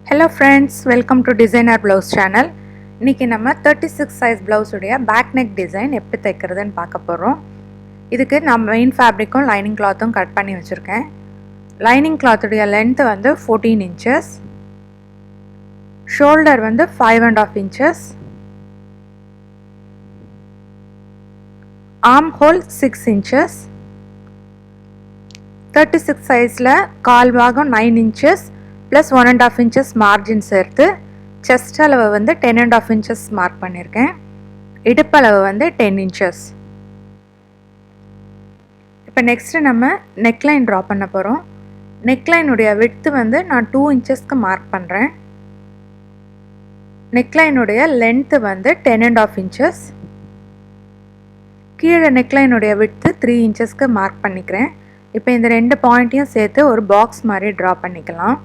Hello friends, welcome to Designer Blouse channel. இன்னைக்கு நம்ம 36 size blouse உடைய back neck design எப்படி தைக்கிறதுன்னு பார்க்க போறோம். இதுக்கு நான் main fabricum lining clothம் கட் பண்ணி வச்சிருக்கேன். Lining cloth உடைய length வந்து 14 inches. Shoulder வந்து 5.5 inches. Armhole 6 inches. 36 sizeல கால் பாகம் 9 inches. plus 1.5 inches margin சேர்த்து chest அளவு வந்து 10.5 inches மார்க் பண்ணியிருக்கேன். இடுப்பு அளவு வந்து 10 inches. இப்போ நெக்ஸ்ட் நம்ம நெக்லைன் ட்ரா பண்ண போகிறோம். நெக்லைன் உடைய width வந்து நான் 2 inchesக்கு மார்க் பண்ணுறேன். நெக்லைன் உடைய லென்த் வந்து 10.5 inches. கீழே நெக்லைன் உடைய width 3 inchesக்கு மார்க் பண்ணிக்கிறேன். இப்போ இந்த ரெண்டு பாயிண்ட்டையும் சேர்த்து ஒரு பாக்ஸ் மாதிரி ட்ரா பண்ணிக்கலாம்.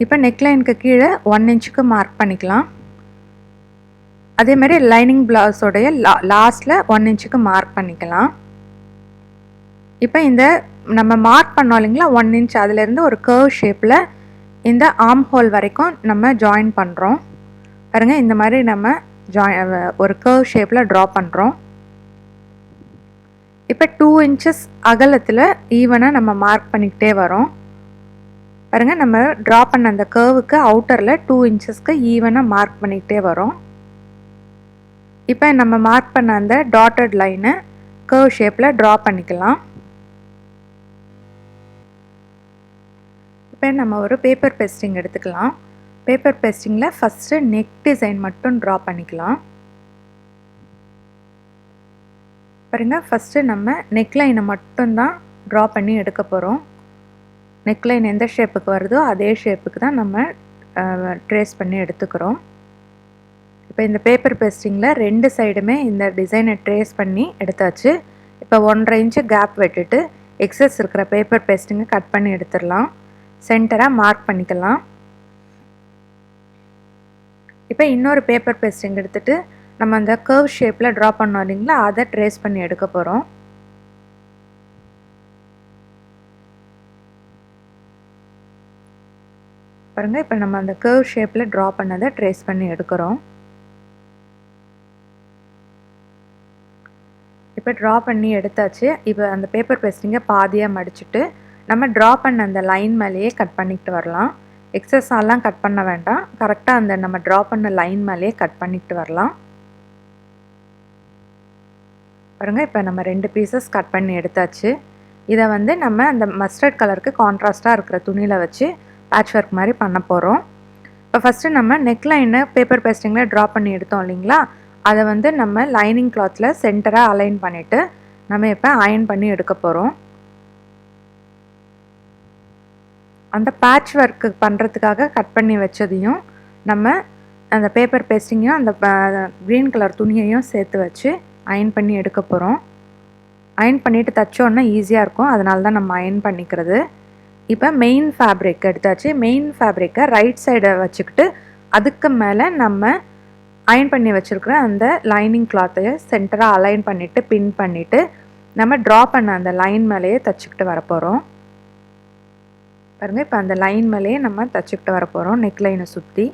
இப்போ நெக்லைனுக்கு கீழே 1 inchக்கு மார்க் பண்ணிக்கலாம். அதே மாதிரி லைனிங் பிளவுஸோடைய லாஸ்ட்டில் 1 inchக்கு மார்க் பண்ணிக்கலாம். இப்போ இந்த நம்ம மார்க் பண்ணோம் இல்லைங்களா 1 inch, அதுலேருந்து ஒரு கர்வ் ஷேப்பில் இந்த ஆர்ம் ஹோல் வரைக்கும் நம்ம ஜாயின் பண்ணுறோம். பாருங்கள், இந்த மாதிரி நம்ம ஒரு கர்வ் ஷேப்பில் ட்ரா பண்ணுறோம். இப்போ 2 inches அகலத்தில் ஈவனாக நம்ம மார்க் பண்ணிக்கிட்டே வரோம். பாருங்கள், நம்ம ட்ரா பண்ண அந்த கர்வுக்கு அவுட்டரில் 2 inchesக்கு ஈவனாக மார்க் பண்ணிக்கிட்டே வரோம். இப்போ நம்ம மார்க் பண்ண அந்த டாட்டட் லைனை கர்வ் ஷேப்பில் ட்ரா பண்ணிக்கலாம். இப்போ நம்ம ஒரு பேப்பர் பேஸ்டிங் எடுத்துக்கலாம். பேப்பர் பேஸ்டிங்கில் ஃபஸ்ட்டு நெக் டிசைன் மட்டும் ட்ரா பண்ணிக்கலாம். பாருங்கள், ஃபஸ்ட்டு நம்ம நெக்லைனை மட்டும்தான் ட்ரா பண்ணி எடுக்க போகிறோம். நெக்லைன் எந்த ஷேப்புக்கு வருதோ அதே ஷேப்புக்கு தான் நம்ம ட்ரேஸ் பண்ணி எடுத்துக்கிறோம். இப்போ இந்த பேப்பர் பேஸ்டிங்கில் ரெண்டு சைடுமே இந்த டிசைனை ட்ரேஸ் பண்ணி எடுத்தாச்சு. இப்போ 1.5 inch கேப் விட்டுட்டு எக்ஸஸ் இருக்கிற பேப்பர் பேஸ்டிங்கை கட் பண்ணி எடுத்துடலாம். சென்டராக மார்க் பண்ணிக்கலாம். இப்போ இன்னொரு பேப்பர் பேஸ்டிங் எடுத்துகிட்டு நம்ம அந்த கர்வ் ஷேப்பில் ட்ரா பண்ணோம் இல்லைங்களா, அதை ட்ரேஸ் பண்ணி எடுக்க போகிறோம். பாருங்கள், இப்போ நம்ம அந்த கர்வ் ஷேப்பில் ட்ரா பண்ணதை ட்ரேஸ் பண்ணி எடுக்கிறோம். இப்போ ட்ரா பண்ணி எடுத்தாச்சு. இப்போ அந்த பேப்பர் பேஸ்டிங்கை பாதியாக மடிச்சுட்டு நம்ம ட்ரா பண்ண அந்த லைன் மேலேயே கட் பண்ணிக்கிட்டு வரலாம். எக்ஸஸாலாம் கட் பண்ண வேண்டாம், கரெக்டாக அந்த நம்ம ட்ரா பண்ண லைன் மேலேயே கட் பண்ணிக்கிட்டு வரலாம். பாருங்கள், இப்போ நம்ம 2 பீசஸ் கட் பண்ணி எடுத்தாச்சு. இதை வந்து நம்ம அந்த மஸ்டர்ட் கலருக்கு கான்ட்ராஸ்ட்டாக இருக்கிற துணியில் வச்சு பேட்ச்வொர்க் மாதிரி பண்ண போகிறோம். இப்போ ஃபஸ்ட்டு நம்ம நெக்லைனை பேப்பர் பேஸ்டிங்கில் ட்ரா பண்ணி எடுத்தோம் இல்லைங்களா, அதை வந்து நம்ம லைனிங் கிளாத்தில் சென்டராக அலைன் பண்ணிவிட்டு நம்ம இப்போ அயன் பண்ணி எடுக்க போகிறோம். அந்த பேட்ச் ஒர்க்கு பண்ணுறதுக்காக கட் பண்ணி வச்சதையும் நம்ம அந்த பேப்பர் பேஸ்டிங்கையும் அந்த க்ரீன் கலர் துணியையும் சேர்த்து வச்சு அயன் பண்ணி எடுக்க போகிறோம். அயன் பண்ணிவிட்டு தைச்சோன்னா ஈஸியாக இருக்கும், அதனால தான் நம்ம அயன் பண்ணிக்கிறது. இப்போ மெயின் ஃபேப்ரிக் எடுத்தாச்சு. மெயின் ஃபேப்ரிக்கை ரைட் சைடை வச்சுக்கிட்டு அதுக்கு மேலே நம்ம அயன் பண்ணி வச்சுருக்கிற அந்த லைனிங் கிளாத்தையை சென்டராக அலைன் பண்ணிவிட்டு பின் பண்ணிவிட்டு நம்ம ட்ரா பண்ண அந்த லைன் மேலேயே தைச்சிக்கிட்டு வரப்போகிறோம். பாருங்கள், இப்போ அந்த லைன் மேலேயே நம்ம தைச்சிக்கிட்டு வரப்போகிறோம் நெக் லைனை சுற்றி.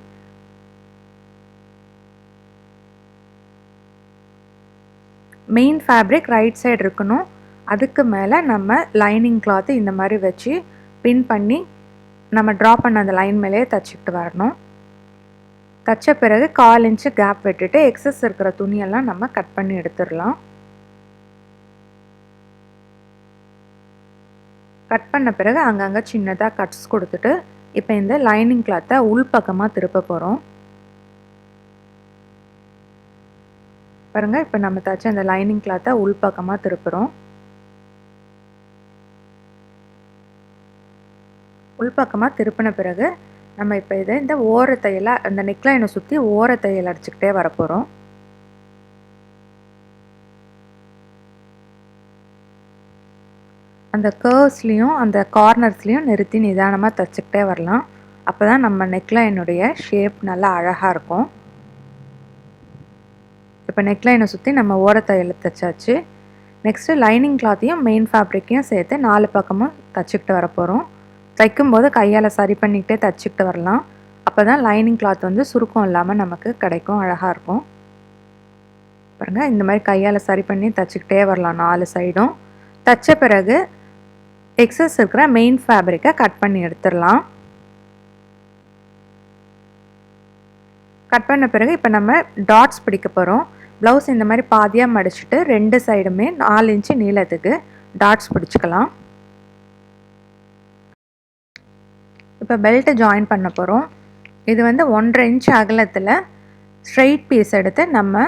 மெயின் ஃபேப்ரிக் ரைட் சைடு இருக்கணும். அதுக்கு மேலே நம்ம லைனிங் கிளாத்து இந்த மாதிரி வச்சு பின் பண்ணி நம்ம ட்ரா பண்ண அந்த லைன் மேலேயே தைச்சிக்கிட்டு வரணும். தைச்ச பிறகு 1/4 inch கேப் விட்டுட்டு எக்ஸஸ் இருக்கிற துணியெல்லாம் நம்ம கட் பண்ணி எடுத்துடலாம். கட் பண்ண பிறகு அங்கங்கே சின்னதாக கட்ஸ் கொடுத்துட்டு இப்போ இந்த லைனிங் கிளாத்தை உள் பக்கமாக திருப்ப போகிறோம். பாருங்கள், இப்போ நம்ம தைச்ச அந்த லைனிங் கிளாத்தை உள் பக்கமாக திருப்புறோம். உள்பக்கமாக திருப்பின பிறகு நம்ம இப்போ இதை இந்த ஓரத்தையில் அந்த நெக்லைனை சுற்றி ஓரத்தையில் அடிச்சுக்கிட்டே வரப்போகிறோம். அந்த கர்வ்ஸ்லேயும் அந்த கார்னர்ஸ்லேயும் நிறுத்தி நிதானமாக தைச்சிக்கிட்டே வரலாம். அப்போ தான் நம்ம நெக்லைனுடைய ஷேப் நல்லா அழகாக இருக்கும். இப்போ நெக்லைனை சுற்றி நம்ம ஓரத்தையில் தைச்சாச்சு. நெக்ஸ்ட்டு லைனிங் கிளாத்தையும் மெயின் ஃபேப்ரிக்கையும் சேர்த்து 4 பக்கமும் தைச்சிக்கிட்டு வரப்போகிறோம். தைக்கும்போது கையால் சரி பண்ணிக்கிட்டே தைச்சிக்கிட்டு வரலாம். அப்போ தான் லைனிங் கிளாத் வந்து சுருக்கம் இல்லாமல் நமக்கு கிடைக்கும், அழகாக இருக்கும். பாருங்கள், இந்த மாதிரி கையால் சரி பண்ணி தைச்சிக்கிட்டே வரலாம் 4 சைடும். தைச்ச பிறகு எக்ஸஸ் இருக்கிற மெயின் ஃபேப்ரிக்கை கட் பண்ணி எடுத்துடலாம். கட் பண்ண பிறகு இப்போ நம்ம டாட்ஸ் பிடிக்க போகிறோம். ப்ளவுஸ் இந்த மாதிரி பாதியாக மடிச்சுட்டு 2 சைடுமே 4 இன்ச்சு நீளத்துக்கு டாட்ஸ் பிடிச்சிக்கலாம். இப்போ பெல்ட்டை ஜாயின் பண்ண போகிறோம். இது வந்து 1.5 இன்ச் அகலத்தில் ஸ்ட்ரெயிட் பீஸ் எடுத்து நம்ம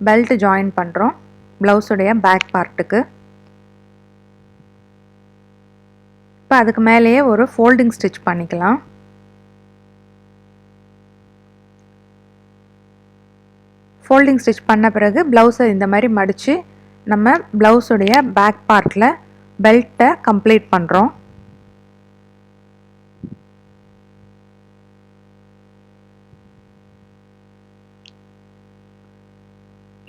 பெல்ட்டு ஜாயின் பண்ணுறோம் ப்ளவுஸுடைய பேக் பார்ட்டுக்கு. இப்போ அதுக்கு மேலேயே ஒரு ஃபோல்டிங் ஸ்டிச் பண்ணிக்கலாம். ஃபோல்டிங் ஸ்டிச் பண்ண பிறகு ப்ளவுஸை இந்த மாதிரி மடித்து நம்ம ப்ளவுஸுடைய பேக் பார்ட்டில் பெல்ட்டை கம்ப்ளீட் பண்ணுறோம்.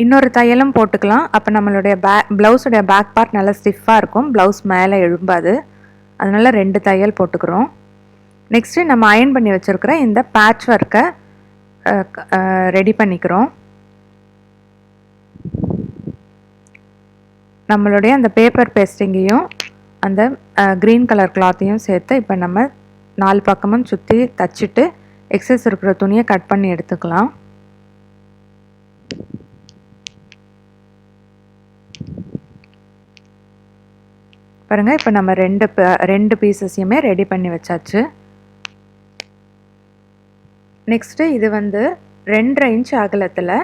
இன்னொரு தையலும் போட்டுக்கலாம். அப்போ நம்மளுடைய ப்ளவுஸுடைய பேக் பார்ட் நல்லா ஸ்டிஃபாக இருக்கும், ப்ளவுஸ் மேலே எழும்பாது. அதனால் 2 தையல் போட்டுக்கிறோம். நெக்ஸ்ட்டு நம்ம அயர்ன் பண்ணி வச்சுருக்கிற இந்த பேட்ச் ஒர்க்கை ரெடி பண்ணிக்கிறோம். நம்மளுடைய அந்த பேப்பர் பேஸ்டிங்கையும் அந்த க்ரீன் கலர் கிளாத்தையும் சேர்த்து இப்போ நம்ம 4 பக்கமும் சுற்றி தச்சுட்டு எக்ஸஸ் இருக்கிற துணியை கட் பண்ணி எடுத்துக்கலாம். பாருங்கள், இப்போ நம்ம ரெண்டு பீசஸையுமே ரெடி பண்ணி வச்சாச்சு. நெக்ஸ்ட்டு இது வந்து 2.5 இன்ச் அகலத்தில்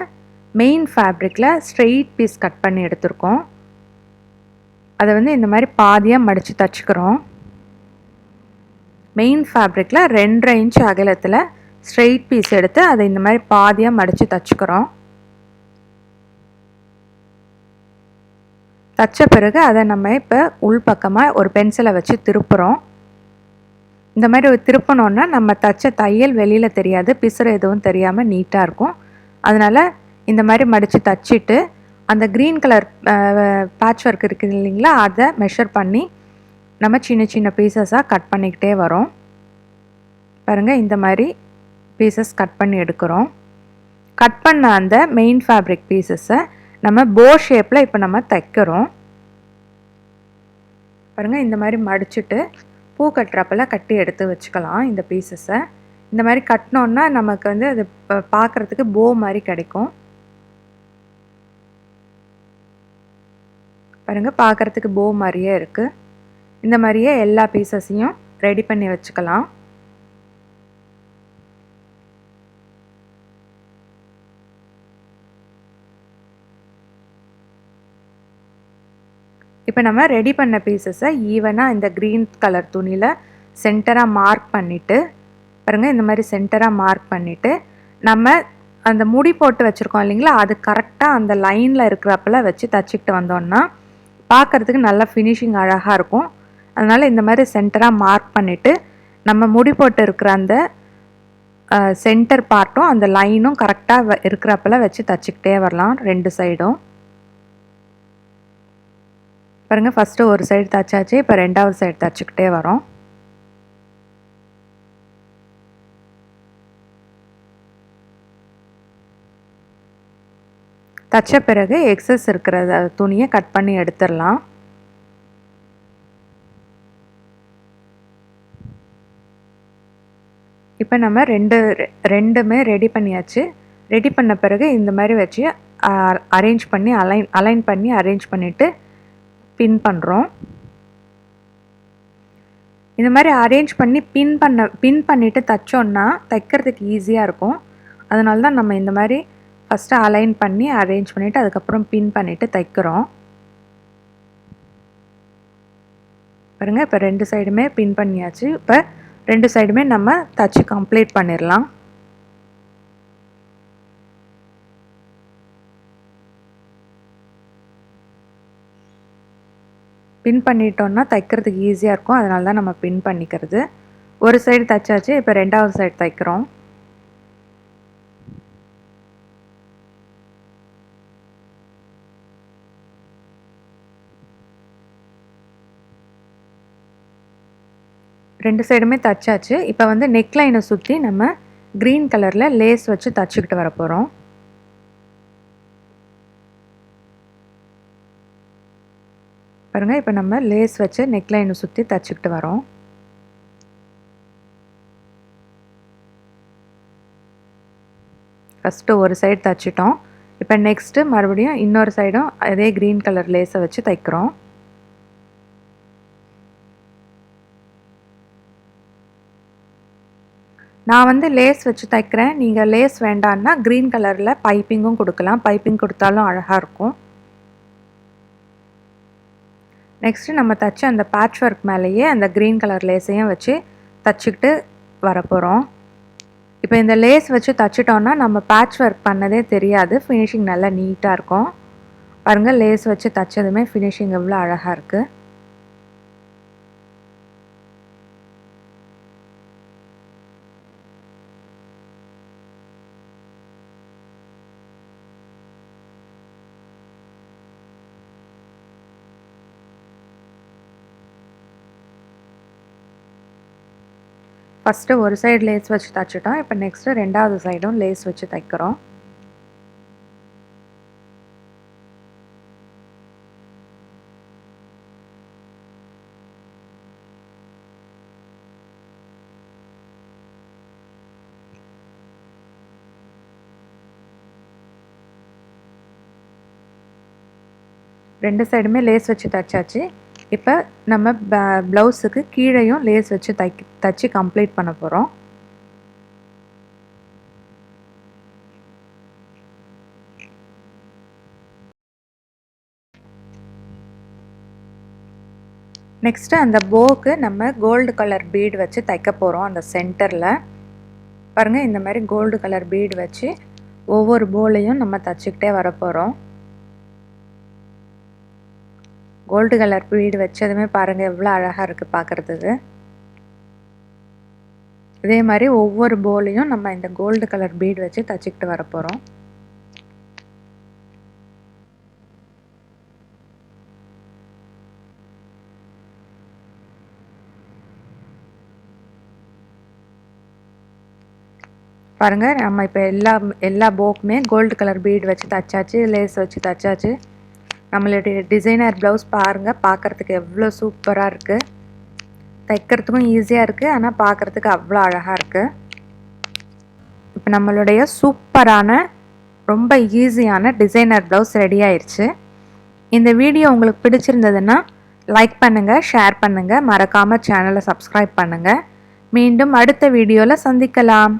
மெயின் ஃபேப்ரிக்கில் ஸ்ட்ரெயிட் பீஸ் கட் பண்ணி எடுத்துருக்கோம். அதை வந்து இந்த மாதிரி பாதியாக மடித்து தச்சுக்கிறோம். மெயின் ஃபேப்ரிக்கில் 2.5 இன்ச் அகலத்தில் ஸ்ட்ரெயிட் பீஸ் எடுத்து அதை இந்த மாதிரி பாதியாக மடித்து தச்சுக்கிறோம். தச்ச பிறகு அதை நம்ம இப்போ உள்பக்கமாக ஒரு பென்சிலை வச்சு திருப்புறோம். இந்த மாதிரி திருப்பினோன்னா நம்ம தச்ச தையல் வெளியில் தெரியாது, பிசுறு எதுவும் தெரியாமல் நீட்டாக இருக்கும். அதனால் இந்த மாதிரி மடித்து தச்சிட்டு அந்த க்ரீன் கலர் பேட்ச் ஒர்க் இருக்குது இல்லைங்களா, அதை மெஷர் பண்ணி நம்ம சின்ன சின்ன பீசஸாக கட் பண்ணிக்கிட்டே வரோம். பாருங்கள், இந்த மாதிரி பீசஸ் கட் பண்ணி எடுக்கிறோம். கட் பண்ண அந்த மெயின் ஃபேப்ரிக் பீசஸை நம்ம போ ஷேப்பில் இப்போ நம்ம தைக்கிறோம். பாருங்கள், இந்த மாதிரி மடிச்சுட்டு பூ கட்டுறப்பெல்லாம் கட்டி எடுத்து வச்சுக்கலாம். இந்த பீசஸை இந்த மாதிரி கட்டினோன்னா நமக்கு வந்து அது பார்க்குறதுக்கு போ மாதிரி கிடைக்கும். பாருங்கள், பார்க்குறதுக்கு போ மாதிரியே இருக்குது. இந்த மாதிரியே எல்லா பீசஸையும் ரெடி பண்ணி வச்சுக்கலாம். இப்போ நம்ம ரெடி பண்ண பீசஸை ஈவனாக இந்த க்ரீன் கலர் துணியில் சென்டராக மார்க் பண்ணிவிட்டு, பாருங்கள், இந்த மாதிரி சென்டராக மார்க் பண்ணிவிட்டு நம்ம அந்த முடி போட்டு வச்சுருக்கோம் இல்லைங்களா, அது கரெக்டாக அந்த லைனில் இருக்கிறப்பல வச்சு தச்சுக்கிட்டு வந்தோம்னா பார்க்குறதுக்கு நல்லா ஃபினிஷிங் அழகாக இருக்கும். அதனால் இந்த மாதிரி சென்டராக மார்க் பண்ணிவிட்டு நம்ம முடி போட்டு இருக்கிற அந்த சென்டர் பார்ட்டும் அந்த லைனும் கரெக்டாக இருக்கிறப்பல வச்சு தச்சுக்கிட்டே வரலாம் 2 சைடும். பாருங்கள், ஃபஸ்ட்டு ஒரு சைடு தச்சாச்சு, இப்போ 2வது சைடு தச்சுக்கிட்டே வரோம். தச்ச பிறகு எக்ஸஸ் இருக்கிற துணியை கட் பண்ணி எடுத்துடலாம். இப்போ நம்ம ரெண்டுமே ரெடி பண்ணியாச்சு. ரெடி பண்ண பிறகு இந்த மாதிரி வச்சு அரேஞ்ச் பண்ணி அலைன் பண்ணி அரேஞ்ச் பண்ணிவிட்டு பின் பண்ணுறோம். இந்த மாதிரி அரேஞ்ச் பண்ணி பின் பண்ணிவிட்டு தைச்சோன்னா தைக்கிறதுக்கு ஈஸியாக இருக்கும். அதனால தான் நம்ம இந்த மாதிரி ஃபஸ்ட்டு அலைன் பண்ணி அரேஞ்ச் பண்ணிவிட்டு அதுக்கப்புறம் பின் பண்ணிவிட்டு தைக்கிறோம். பாருங்கள், இப்போ 2 சைடுமே பின் பண்ணியாச்சு. இப்போ 2 சைடுமே நம்ம தச்சு கம்ப்ளீட் பண்ணிடலாம். பின் பண்ணிட்டோன்னா தைக்கிறதுக்கு ஈஸியாக இருக்கும். அதனால தான் நம்ம பின் பண்ணிக்கிறது. ஒரு சைடு தைச்சாச்சு, இப்போ 2வது சைடு தைக்கிறோம். 2 சைடுமே தச்சாச்சு. இப்போ வந்து நெக் லைனை சுற்றி நம்ம க்ரீன் கலரில் லேஸ் வச்சு தச்சுக்கிட்டு வர போகிறோம். பாருங்கள், இப்போ நம்ம லேஸ் வச்சு நெக் லைனை சுற்றி தச்சுக்கிட்டு வரோம். ஃபஸ்ட்டு ஒரு சைடு தச்சிட்டோம். இப்போ நெக்ஸ்ட்டு மறுபடியும் இன்னொரு சைடும் அதே க்ரீன் கலர் லேஸை வச்சு தைக்கிறோம். நான் வந்து லேஸ் வச்சு தைக்கிறேன். நீங்கள் லேஸ் வேண்டான்னா க்ரீன் கலரில் பைப்பிங்கும் கொடுக்கலாம். பைப்பிங் கொடுத்தாலும் அழகாக இருக்கும். நெக்ஸ்ட்டு நம்ம தச்ச அந்த பேட்ச் ஒர்க் மேலேயே அந்த க்ரீன் கலர் லேஸையும் வச்சு தச்சுக்கிட்டு வரப்போகிறோம். இப்போ இந்த லேஸ் வச்சு தச்சிட்டோன்னா நம்ம பேட்ச் ஒர்க் பண்ணதே தெரியாது. ஃபினிஷிங் நல்லா நீட்டாக இருக்கும். பாருங்கள், லேஸ் வச்சு தச்சதுமே ஃபினிஷிங் எவ்வளோ அழகாக இருக்குது. ஃபஸ்ட்டு ஒரு சைடு லேஸ் வச்சு தைச்சிட்டோம். இப்போ நெக்ஸ்ட்டு 2வது சைடும் லேஸ் வச்சு தைக்கிறோம். ரெண்டு சைடுமே லேஸ் வச்சு தைச்சாச்சு. இப்போ நம்ம ப்ளவுஸுக்கு கீழேயும் லேஸ் வச்சு தைச்சி கம்ப்ளீட் பண்ண போகிறோம். நெக்ஸ்ட்டு அந்த போவுக்கு நம்ம கோல்டு கலர் பீடு வச்சு தைக்க போகிறோம். அந்த சென்டரில் பாருங்கள், இந்த மாதிரி கோல்டு கலர் பீடு வச்சு ஒவ்வொரு போலையும் நம்ம தைச்சிக்கிட்டே வர போகிறோம். கோல்டு கலர் பீடு வச்சதுமே பாருங்கள் எவ்வளோ அழகாக இருக்குது பார்க்குறதுக்கு. இதே மாதிரி ஒவ்வொரு போலையும் நம்ம இந்த கோல்டு கலர் பீடு வச்சு தைச்சிக்கிட்டு வர போகிறோம். பாருங்கள், நம்ம இப்போ எல்லா போக்குமே கோல்டு கலர் பீடு வச்சு தைச்சாச்சு, லேஸ் வச்சு தைச்சாச்சு. நம்மளுடைய டிசைனர் ப்ளவுஸ் பாருங்கள், பார்க்குறதுக்கு எவ்வளோ சூப்பராக இருக்குது. தைக்கிறதுக்கும் ஈஸியாக இருக்குது, ஆனால் பார்க்குறதுக்கு அவ்வளோ அழகாக இருக்குது. இப்போ நம்மளுடைய சூப்பரான ரொம்ப ஈஸியான டிசைனர் ப்ளவுஸ் ரெடி ஆயிடுச்சு. இந்த வீடியோ உங்களுக்கு பிடிச்சிருந்ததுன்னா லைக் பண்ணுங்கள், ஷேர் பண்ணுங்கள், மறக்காமல் சேனலை சப்ஸ்கிரைப் பண்ணுங்கள். மீண்டும் அடுத்த வீடியோவில் சந்திக்கலாம்.